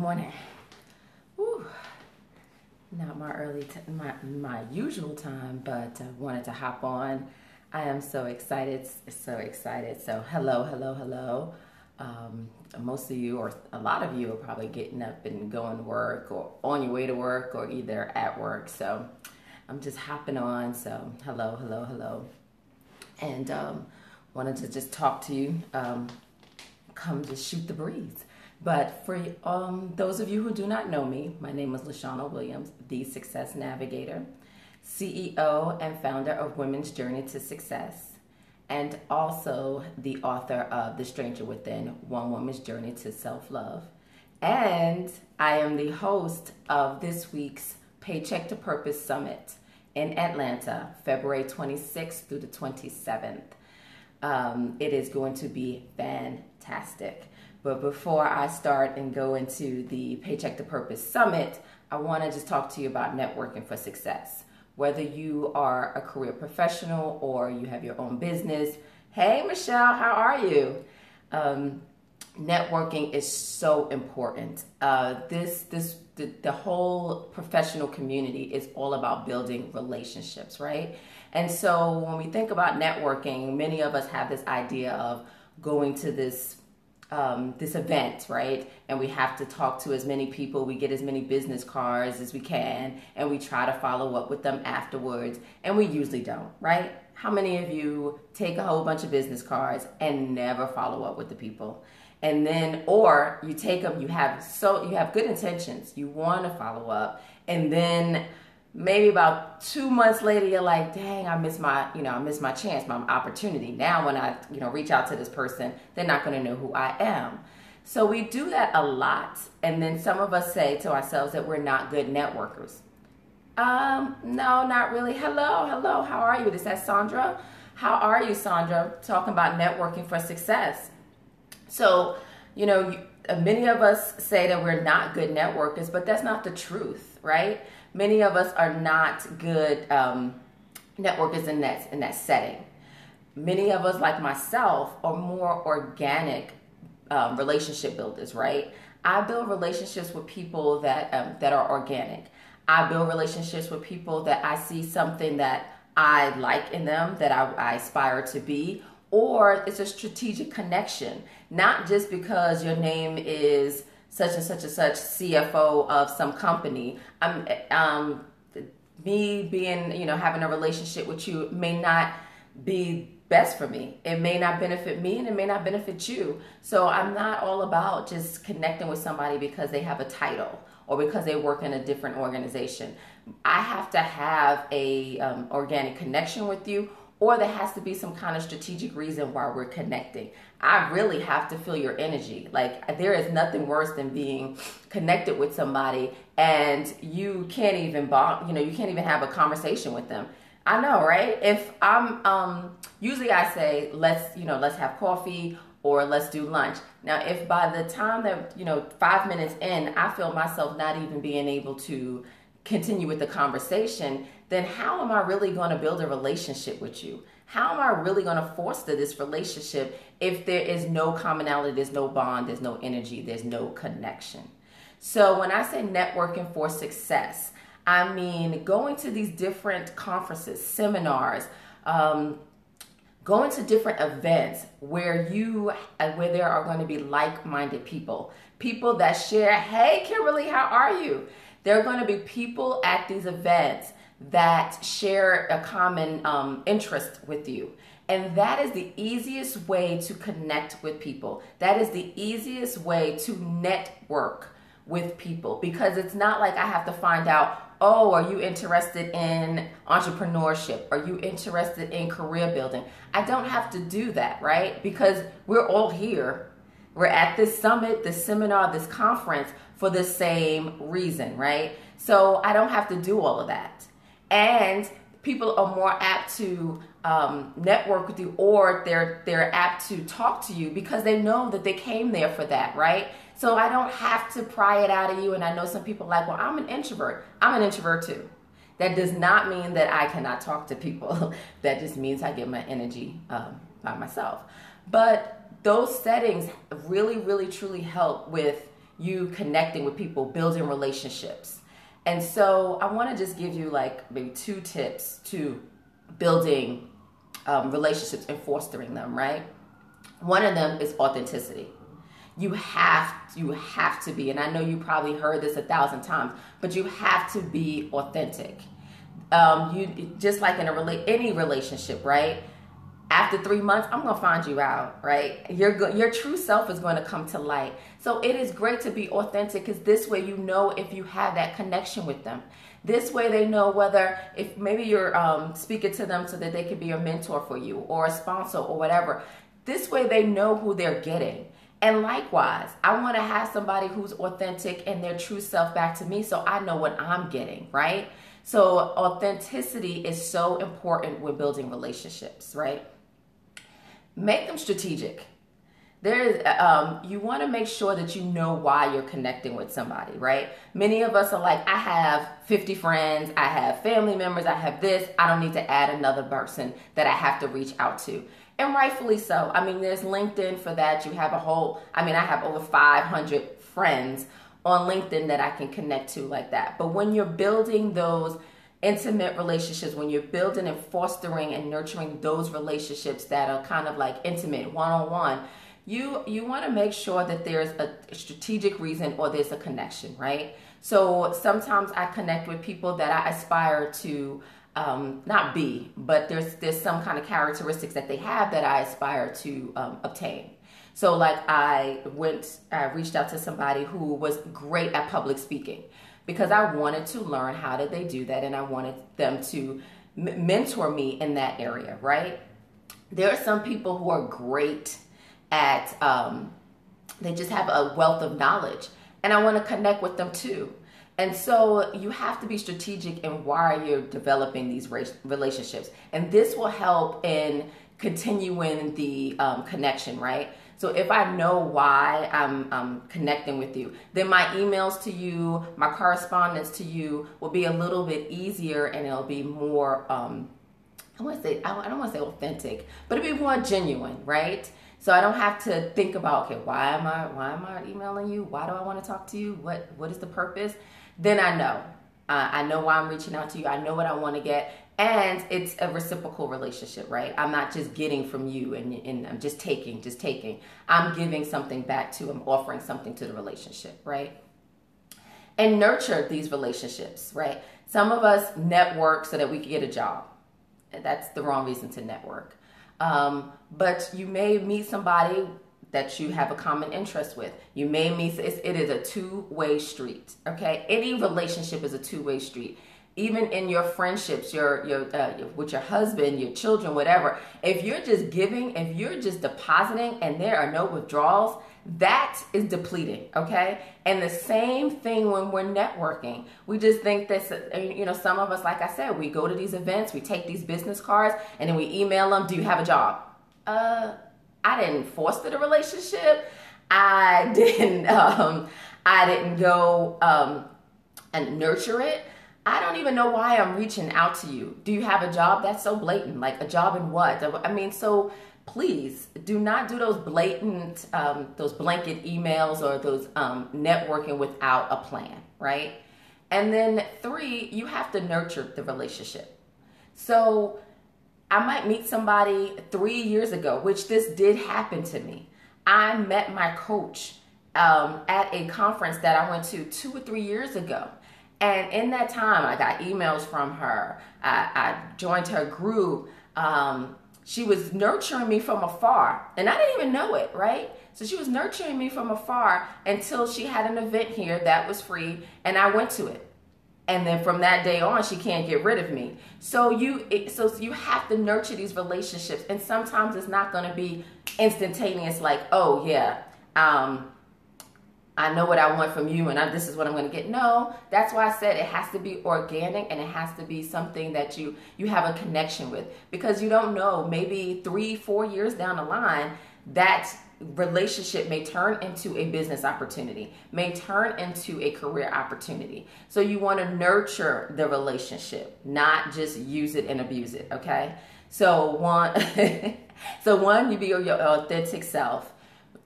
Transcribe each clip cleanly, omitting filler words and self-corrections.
morning. Whew. Not my usual time, but I wanted to hop on. I am so excited, so excited. So hello. Most of you, or a lot of you, are probably getting up and going to work, or on your way to work, or either at work. So I'm just hopping on. So hello, and wanted to just talk to you. Come to shoot the breeze. But for those of you who do not know me, my name is Lashana Williams, the Success Navigator, CEO and founder of Women's Journey to Success, and also the author of The Stranger Within, One Woman's Journey to Self-Love. And I am the host of this week's Paycheck to Purpose Summit in Atlanta, February 26th through the 27th. It is going to be fantastic. But before I start and go into the Paycheck to Purpose Summit, I want to just talk to you about networking for success. Whether you are a career professional or you have your own business. Hey, Michelle, how are you? Networking is so important. The whole professional community is all about building relationships, right? And so when we think about networking, many of us have this idea of going to this event, right? And we have to talk to as many people. We get as many business cards as we can, and we try to follow up with them afterwards. And we usually don't, right? How many of you take a whole bunch of business cards and never follow up with the people? And then, or you take them, you have good intentions, you want to follow up, and then maybe about 2 months later, you're like, dang, I missed my chance, my opportunity. Now when I, reach out to this person, they're not going to know who I am. So we do that a lot. And then some of us say to ourselves that we're not good networkers. No, not really. Hello. How are you? Is that Sandra? How are you, Sandra? Talking about networking for success. So, many of us say that we're not good networkers, but that's not the truth, right? Many of us are not good networkers in that setting. Many of us, like myself, are more organic relationship builders, right? I build relationships with people that are organic. I build relationships with people that I see something that I like in them, that I aspire to be, or it's a strategic connection, not just because your name is such and such CFO of some company. Me being, having a relationship with you may not be best for me. It may not benefit me, and it may not benefit you. So I'm not all about just connecting with somebody because they have a title or because they work in a different organization. I have to have a organic connection with you, or there has to be some kind of strategic reason why we're connecting. I really have to feel your energy. Like, there is nothing worse than being connected with somebody and you can't even you can't even have a conversation with them. I know, right? If I'm usually I say let's have coffee or let's do lunch. Now, if by the time that 5 minutes in I feel myself not even being able to continue with the conversation, then how am I really going to build a relationship with you? How am I really going to foster this relationship if there is no commonality, there's no bond, there's no energy, there's no connection? So when I say networking for success, I mean going to these different conferences, seminars, going to different events where there are going to be like-minded people that share, hey, Kimberly, how are you? There are going to be people at these events that share a common interest with you. And that is the easiest way to connect with people. That is the easiest way to network with people, because it's not like I have to find out, oh, are you interested in entrepreneurship? Are you interested in career building? I don't have to do that, right? Because we're all here. We're at this summit, this seminar, this conference for the same reason, right? So I don't have to do all of that. And people are more apt to network with you, or they're apt to talk to you because they know that they came there for that, right? So I don't have to pry it out of you. And I know some people are like, well, I'm an introvert. I'm an introvert too. That does not mean that I cannot talk to people. That just means I get my energy by myself. But those settings really, really, truly help with you connecting with people, building relationships. And so I want to just give you like maybe 2 tips to building relationships and fostering them, right? One of them is authenticity. You have to be, and I know you probably heard this 1,000 times, but you have to be authentic. You just like in any relationship, right? After 3 months, I'm gonna find you out, right? Your true self is going to come to light. So it is great to be authentic, because this way you know if you have that connection with them. This way they know whether, if maybe you're speaking to them so that they could be a mentor for you or a sponsor or whatever. This way they know who they're getting. And likewise, I want to have somebody who's authentic and their true self back to me, so I know what I'm getting, right? So authenticity is so important when building relationships, right? Make them strategic. You want to make sure that you know why you're connecting with somebody, right? Many of us are like, I have 50 friends, I have family members, I have this, I don't need to add another person that I have to reach out to. And rightfully so. I mean, there's LinkedIn for that. You have I have over 500 friends on LinkedIn that I can connect to like that. But when you're building those intimate relationships, when you're building and fostering and nurturing those relationships that are kind of like intimate, one-on-one, you want to make sure that there's a strategic reason or there's a connection, right? So sometimes I connect with people that I aspire to not be, but there's some kind of characteristics that they have that I aspire to obtain. So like I reached out to somebody who was great at public speaking, because I wanted to learn how did they do that, and I wanted them to mentor me in that area, right? There are some people who are great at, they just have a wealth of knowledge, and I want to connect with them too. And so you have to be strategic in why you're developing these relationships. And this will help in continuing the connection, right? So if I know why I'm connecting with you, then my emails to you, my correspondence to you will be a little bit easier, and it'll be more, I don't want to say authentic, but it'll be more genuine, right? So I don't have to think about, okay, why am I emailing you? Why do I want to talk to you? What is the purpose? Then I know. I know why I'm reaching out to you. I know what I want to get. And it's a reciprocal relationship, right? I'm not just getting from you and I'm just taking. I'm giving something back to, I'm offering something to the relationship, right? And nurture these relationships, right? Some of us network so that we can get a job. That's the wrong reason to network. But you may meet somebody that you have a common interest with. You may meet, it is a two-way street, okay? Any relationship is a two-way street. Even in your friendships, with your husband, your children, whatever, if you're just giving, if you're just depositing and there are no withdrawals, that is depleting, okay? And the same thing when we're networking. We just think that, some of us, like I said, we go to these events, we take these business cards, and then we email them, do you have a job? I didn't foster the relationship. I didn't go and nurture it. I don't even know why I'm reaching out to you. Do you have a job? That's so blatant. Like, a job in what? I mean, so please do not do those blatant, those blanket emails or those networking without a plan, right? And then 3, you have to nurture the relationship. So I might meet somebody 3 years ago, which this did happen to me. I met my coach at a conference that I went to 2 or 3 years ago. And in that time, I got emails from her. I joined her group. She was nurturing me from afar, and I didn't even know it, right? So she was nurturing me from afar until she had an event here that was free, and I went to it. And then from that day on, she can't get rid of me. So you have to nurture these relationships, and sometimes it's not going to be instantaneous, like, oh yeah, I know what I want from you, and this is what I'm going to get. No, that's why I said it has to be organic, and it has to be something that you have a connection with, because you don't know, maybe 3-4 years down the line, that relationship may turn into a business opportunity, may turn into a career opportunity. So you want to nurture the relationship, not just use it and abuse it, okay? So one, you be your authentic self.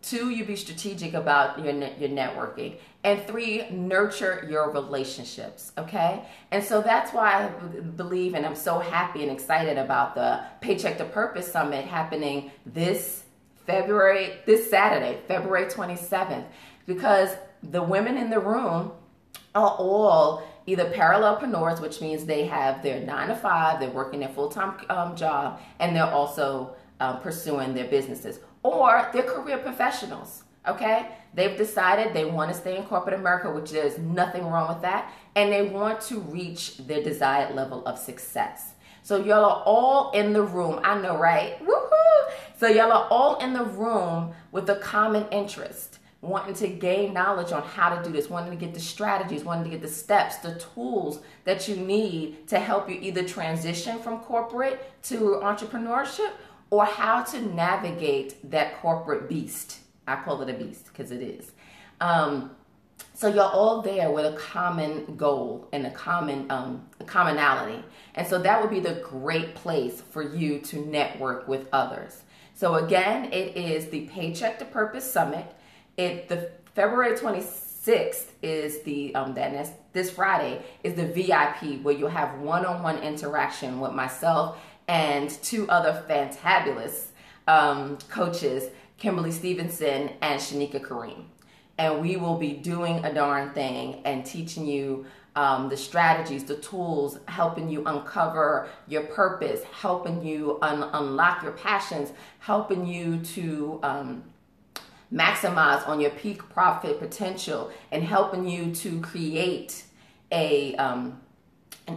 2, you be strategic about your networking. And 3, nurture your relationships, okay? And so that's why I believe, and I'm so happy and excited about the Paycheck to Purpose Summit happening this Saturday, February 27th, because the women in the room are all either parallelpreneurs, which means they have their 9 to 5, they're working their full-time job, and they're also pursuing their businesses, or they're career professionals, okay? They've decided they want to stay in corporate America, which there's nothing wrong with that, and they want to reach their desired level of success. So y'all are all in the room. I know, right? Woohoo! So y'all are all in the room with a common interest, wanting to gain knowledge on how to do this, wanting to get the strategies, wanting to get the steps, the tools that you need to help you either transition from corporate to entrepreneurship, or how to navigate that corporate beast. I call it a beast because it is. So you're all there with a common goal and a commonality. And so that would be the great place for you to network with others. So again, it is the Paycheck to Purpose Summit. The February 26th is this Friday is the VIP, where you'll have one-on-one interaction with myself and 2 other fantabulous coaches, Kimberly Stevenson and Shanika Kareem. And we will be doing a darn thing and teaching you the strategies, the tools, helping you uncover your purpose, helping you unlock your passions, helping you to maximize on your peak profit potential, and helping you to create an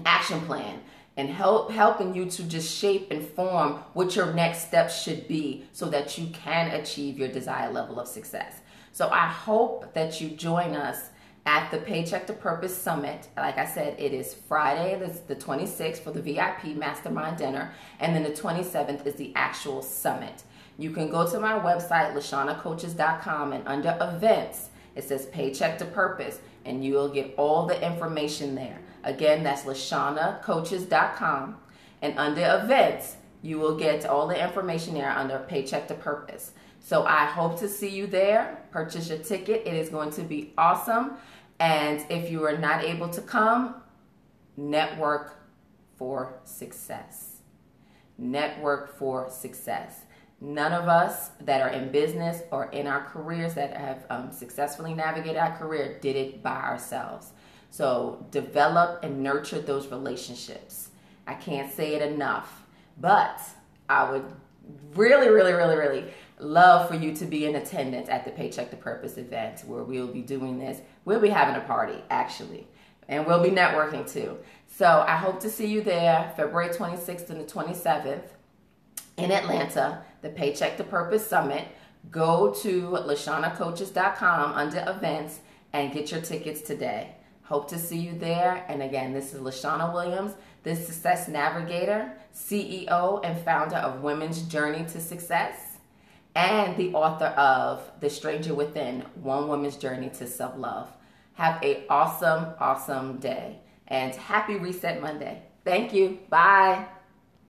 action plan, and helping you to just shape and form what your next steps should be so that you can achieve your desired level of success. So I hope that you join us at the Paycheck to Purpose Summit. Like I said, it is Friday, the 26th for the VIP Mastermind Dinner, and then the 27th is the actual summit. You can go to my website, lashanacoaches.com, and under events, it says Paycheck to Purpose, and you will get all the information there. Again, that's lashanacoaches.com, and under events, you will get all the information there under Paycheck to Purpose. So I hope to see you there. Purchase your ticket. It is going to be awesome. And if you are not able to come, network for success. Network for success. None of us that are in business or in our careers that have successfully navigated our career did it by ourselves. So develop and nurture those relationships. I can't say it enough, but I would really, really, really, really love for you to be in attendance at the Paycheck to Purpose event, where we'll be doing this. We'll be having a party, actually, and we'll be networking too. So I hope to see you there, February 26th and the 27th in Atlanta, the Paycheck to Purpose Summit. Go to lashanacoaches.com under events and get your tickets today. Hope to see you there. And again, this is Lashana Williams, the Success Navigator, CEO and founder of Women's Journey to Success, and the author of The Stranger Within, One Woman's Journey to Self-Love. Have an awesome, awesome day, and happy Reset Monday. Thank you. Bye.